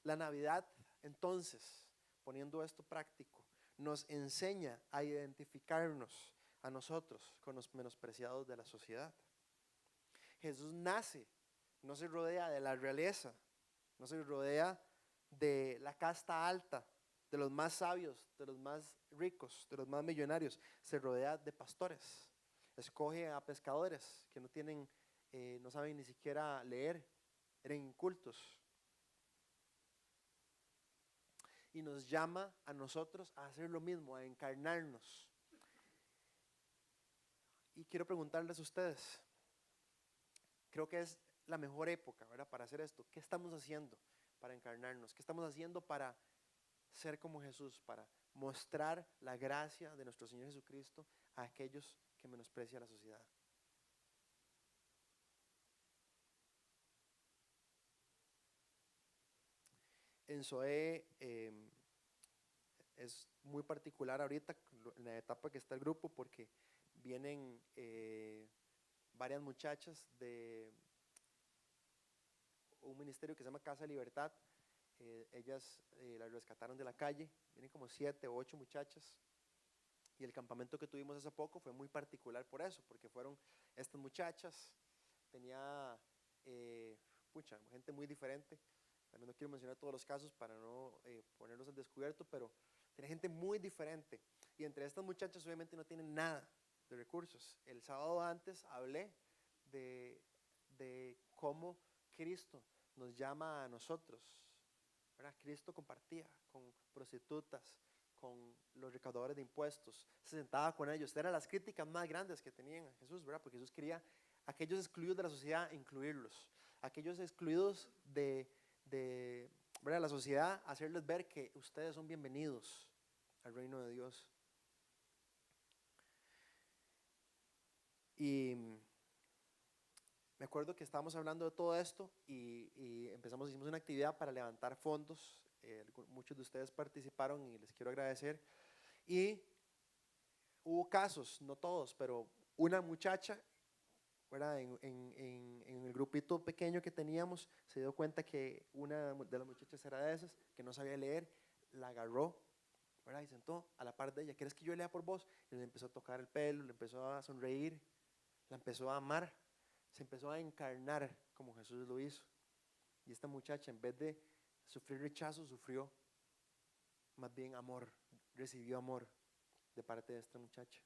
A: La Navidad, entonces, poniendo esto práctico, nos enseña a identificarnos a nosotros con los menospreciados de la sociedad. Jesús nace, no se rodea de la realeza, no se rodea de la casta alta, de los más sabios, de los más ricos, de los más millonarios, se rodea de pastores. Escoge a pescadores que no saben ni siquiera leer, eran incultos. Y nos llama a nosotros a hacer lo mismo, a encarnarnos. Y quiero preguntarles a ustedes, creo que es la mejor época, ¿verdad?, para hacer esto. ¿Qué estamos haciendo para encarnarnos? ¿Qué estamos haciendo para ser como Jesús, para mostrar la gracia de nuestro Señor Jesucristo a aquellos que menosprecian la sociedad? En SOE es muy particular ahorita en la etapa que está el grupo porque vienen varias muchachas de un ministerio que se llama Casa Libertad. Ellas las rescataron de la calle, vienen como 7 o 8 muchachas Y el campamento que tuvimos hace poco fue muy particular por eso, porque fueron estas muchachas, tenía gente muy diferente. También no quiero mencionar todos los casos para no ponerlos al descubierto, pero tenía gente muy diferente. Y entre estas muchachas obviamente no tienen nada de recursos. El sábado antes hablé de cómo Cristo nos llama a nosotros, ¿verdad? Cristo compartía con prostitutas, con los recaudadores de impuestos, se sentaba con ellos. Eran las críticas más grandes que tenían a Jesús, ¿verdad? Porque Jesús quería a aquellos excluidos de la sociedad incluirlos, aquellos excluidos de ¿verdad? La sociedad, hacerles ver que ustedes son bienvenidos al reino de Dios. Y me acuerdo que estábamos hablando de todo esto y hicimos una actividad para levantar fondos. Muchos de ustedes participaron y les quiero agradecer. Y hubo casos, no todos, pero una muchacha, ¿verdad? En el grupito pequeño que teníamos, se dio cuenta que una de las muchachas era de esas, que no sabía leer, la agarró, ¿verdad? Y sentó a la par de ella. ¿Quieres que yo lea por vos? Y le empezó a tocar el pelo, le empezó a sonreír, la empezó a amar, se empezó a encarnar como Jesús lo hizo. Y esta muchacha, en vez de sufrir rechazo, sufrió más bien amor, recibió amor de parte de esta muchacha.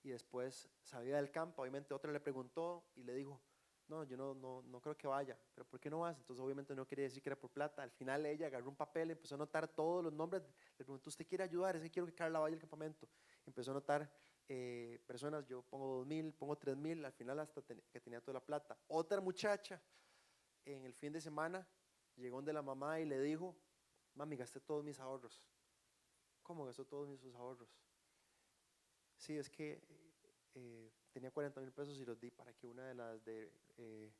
A: Y después salía del campo, obviamente otra le preguntó y le dijo, no, yo no creo que vaya, pero ¿por qué no vas? Entonces obviamente no quería decir que era por plata. Al final ella agarró un papel, empezó a anotar todos los nombres, le preguntó, ¿usted quiere ayudar? Es que quiero que Carla vaya al campamento. Empezó a anotar personas, yo pongo 2,000, pongo 3,000, al final hasta que tenía toda la plata. Otra muchacha en el fin de semana llegó donde la mamá y le dijo, mami, gasté todos mis ahorros. ¿Cómo gastó todos sus ahorros? Sí, es que tenía 40,000 pesos y los di para que una de las de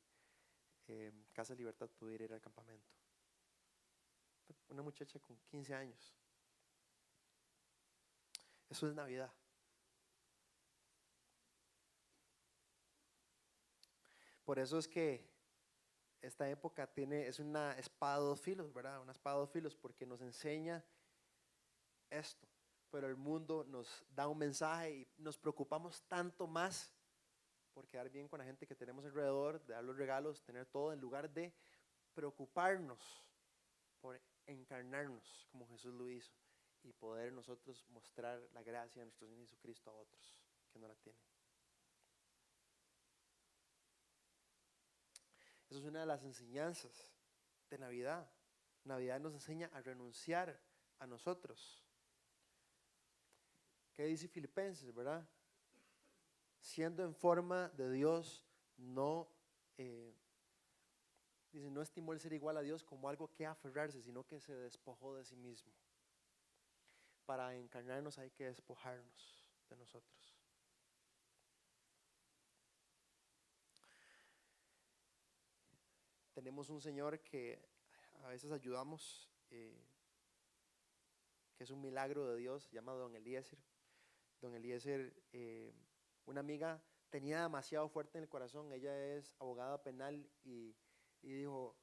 A: Casa Libertad pudiera ir al campamento. Una muchacha con 15 años. Eso es Navidad. Por eso es que esta época es una espada de dos filos, ¿verdad? Una espada de dos filos porque nos enseña esto, pero el mundo nos da un mensaje y nos preocupamos tanto más por quedar bien con la gente que tenemos alrededor, de dar los regalos, tener todo, en lugar de preocuparnos por encarnarnos como Jesús lo hizo y poder nosotros mostrar la gracia de nuestro Señor Jesucristo a otros que no la tienen. Esa es una de las enseñanzas de Navidad. Navidad nos enseña a renunciar a nosotros. ¿Qué dice Filipenses, verdad? Siendo en forma de Dios, dice, no estimó el ser igual a Dios como algo que aferrarse, sino que se despojó de sí mismo. Para encarnarnos hay que despojarnos de nosotros. Tenemos un Señor que a veces ayudamos, que es un milagro de Dios, se llama Don Eliezer. Don Eliezer, una amiga tenía demasiado fuerte en el corazón, ella es abogada penal y dijo,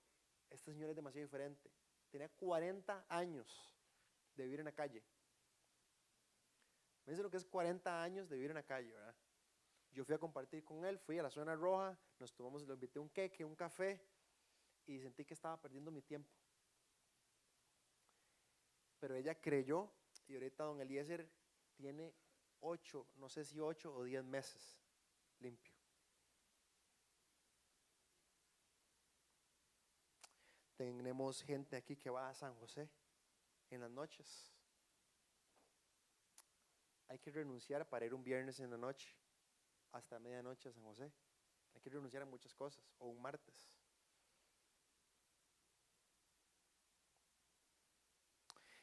A: este señor es demasiado diferente. Tenía 40 años de vivir en la calle. Me dice lo que es 40 años de vivir en la calle, ¿verdad? Yo fui a compartir con él, fui a la zona roja, lo invité a un queque, un café y sentí que estaba perdiendo mi tiempo. Pero ella creyó y ahorita don Eliezer tiene 8, no sé si 8 o 10 meses limpio. Tenemos gente aquí que va a San José en las noches. Hay que renunciar para ir un viernes en la noche hasta medianoche a San José. Hay que renunciar a muchas cosas, o un martes.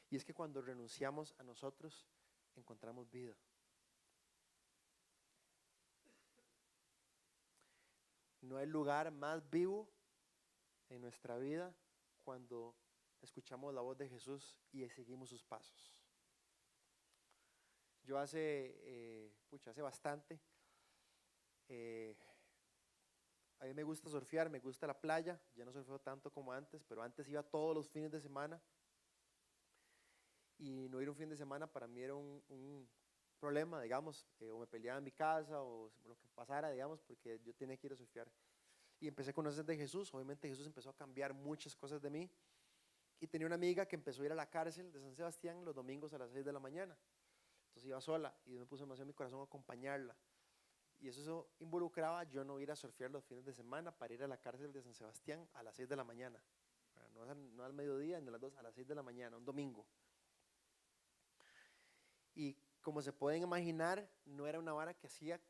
A: Y es que cuando renunciamos a nosotros, encontramos vida. No hay lugar más vivo en nuestra vida cuando escuchamos la voz de Jesús y seguimos sus pasos. Yo hace bastante, a mí me gusta surfear, me gusta la playa, ya no surfeo tanto como antes, pero antes iba todos los fines de semana y no ir un fin de semana para mí era un problema, digamos, o me peleaba en mi casa o lo que pasara, digamos, porque yo tenía que ir a surfear. Y empecé a conocer de Jesús. Obviamente Jesús empezó a cambiar muchas cosas de mí. Y tenía una amiga que empezó a ir a la cárcel de San Sebastián los domingos a las 6 de la mañana. Entonces iba sola y Dios me puso demasiado en mi corazón a acompañarla. Y eso involucraba yo no ir a surfear los fines de semana para ir a la cárcel de San Sebastián a las 6 de la mañana. No al mediodía ni a las 2, a las 6 de la mañana, un domingo. Y como se pueden imaginar, no era una vara que hacía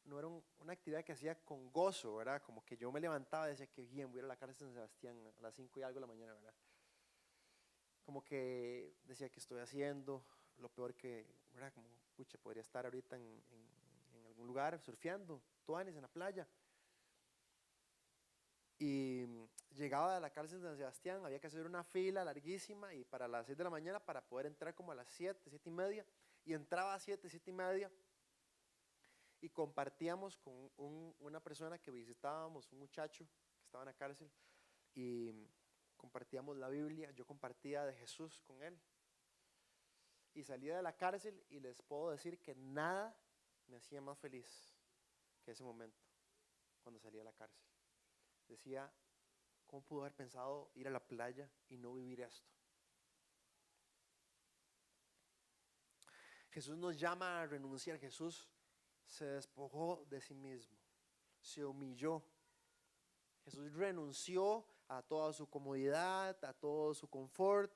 A: no era una actividad que hacía con gozo, ¿verdad? Como que yo me levantaba y decía que bien, voy a ir a la cárcel de San Sebastián a las 5 y algo de la mañana, ¿verdad? Como que decía que estoy haciendo, lo peor que, ¿verdad? Como, pucha, podría estar ahorita en algún lugar surfeando, tuanis en la playa. Y llegaba a la cárcel de San Sebastián, había que hacer una fila larguísima y para las 6 de la mañana para poder entrar como a las 7, 7 y media. Y entraba a 7, 7 y media y compartíamos con una persona que visitábamos, un muchacho que estaba en la cárcel, y compartíamos la Biblia. Yo compartía de Jesús con él. Y salía de la cárcel y les puedo decir que nada me hacía más feliz que ese momento, cuando salía de la cárcel. Decía, ¿cómo pudo haber pensado ir a la playa y no vivir esto? Jesús nos llama a renunciar. Jesús se despojó de sí mismo, se humilló. Jesús renunció a toda su comodidad, a todo su confort,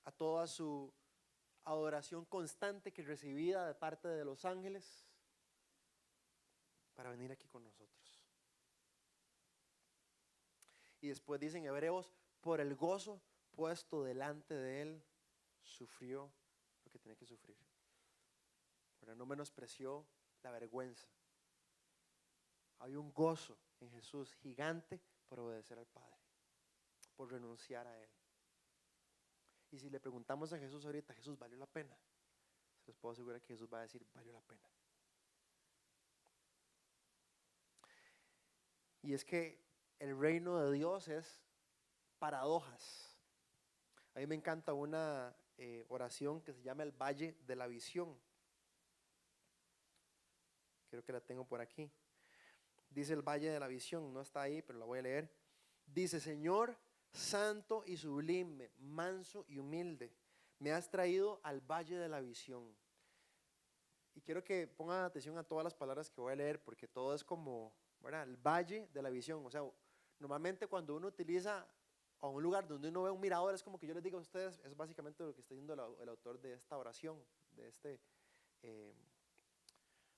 A: a toda su adoración constante que recibía de parte de los ángeles para venir aquí con nosotros. Y después dicen Hebreos, por el gozo puesto delante de él, sufrió lo que tenía que sufrir. Pero no menospreció la vergüenza. Había un gozo en Jesús gigante por obedecer al Padre, por renunciar a él. Y si le preguntamos a Jesús ahorita, Jesús, ¿valió la pena? Se los puedo asegurar que Jesús va a decir, valió la pena. Y es que el reino de Dios es paradojas. A mí me encanta una oración que se llama el Valle de la Visión. Creo que la tengo por aquí. Dice el Valle de la Visión, no está ahí, pero la voy a leer. Dice, Señor, santo y sublime, manso y humilde, me has traído al Valle de la Visión. Y quiero que pongan atención a todas las palabras que voy a leer, porque todo es como, ¿verdad? El Valle de la Visión. O sea, normalmente cuando uno utiliza a un lugar donde uno ve un mirador, es como que yo les digo a ustedes, es básicamente lo que está diciendo el autor de esta oración, de este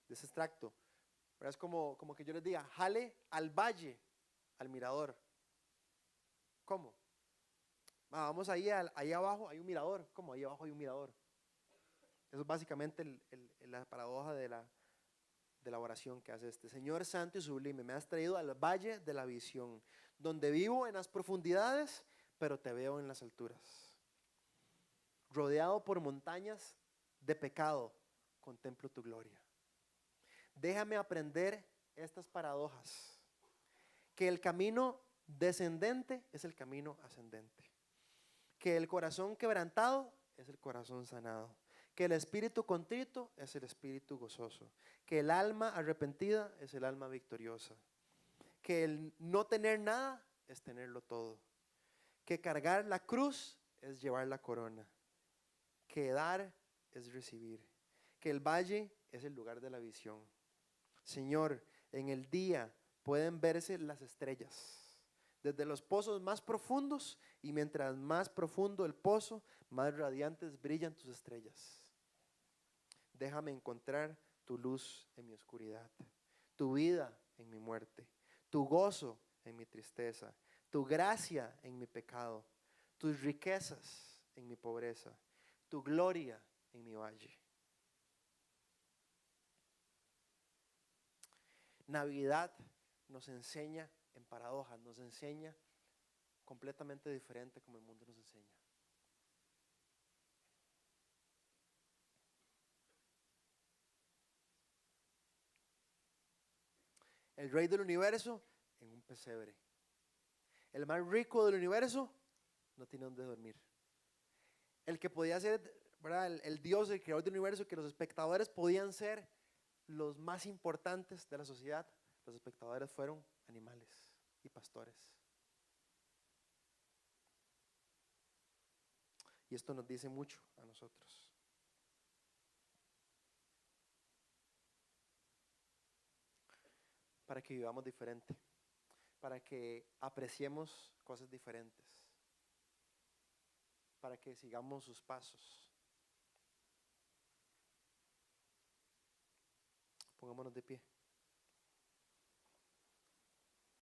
A: extracto. Pero es como que yo les diga, jale al valle, al mirador. ¿Cómo? Vamos ahí abajo, hay un mirador. ¿Cómo? Ahí abajo hay un mirador. Eso es básicamente la paradoja de la oración que hace este. Señor santo y sublime, me has traído al valle de la visión, donde vivo en las profundidades, pero te veo en las alturas. Rodeado por montañas de pecado, contemplo tu gloria. Déjame aprender estas paradojas, que el camino descendente es el camino ascendente, que el corazón quebrantado es el corazón sanado, que el espíritu contrito es el espíritu gozoso, que el alma arrepentida es el alma victoriosa, que el no tener nada es tenerlo todo, que cargar la cruz es llevar la corona, que dar es recibir, que el valle es el lugar de la visión. Señor, en el día pueden verse las estrellas, desde los pozos más profundos, y mientras más profundo el pozo, más radiantes brillan tus estrellas. Déjame encontrar tu luz en mi oscuridad, tu vida en mi muerte, tu gozo en mi tristeza, tu gracia en mi pecado, tus riquezas en mi pobreza, tu gloria en mi valle. Navidad nos enseña en paradojas, nos enseña completamente diferente como el mundo nos enseña. El rey del universo en un pesebre. El más rico del universo no tiene dónde dormir. El que podía ser ¿verdad? El Dios, el creador del universo, que los espectadores podían ser los más importantes de la sociedad, los espectadores fueron animales y pastores. Y esto nos dice mucho a nosotros. Para que vivamos diferente, para que apreciemos cosas diferentes, para que sigamos sus pasos. Pongámonos de pie.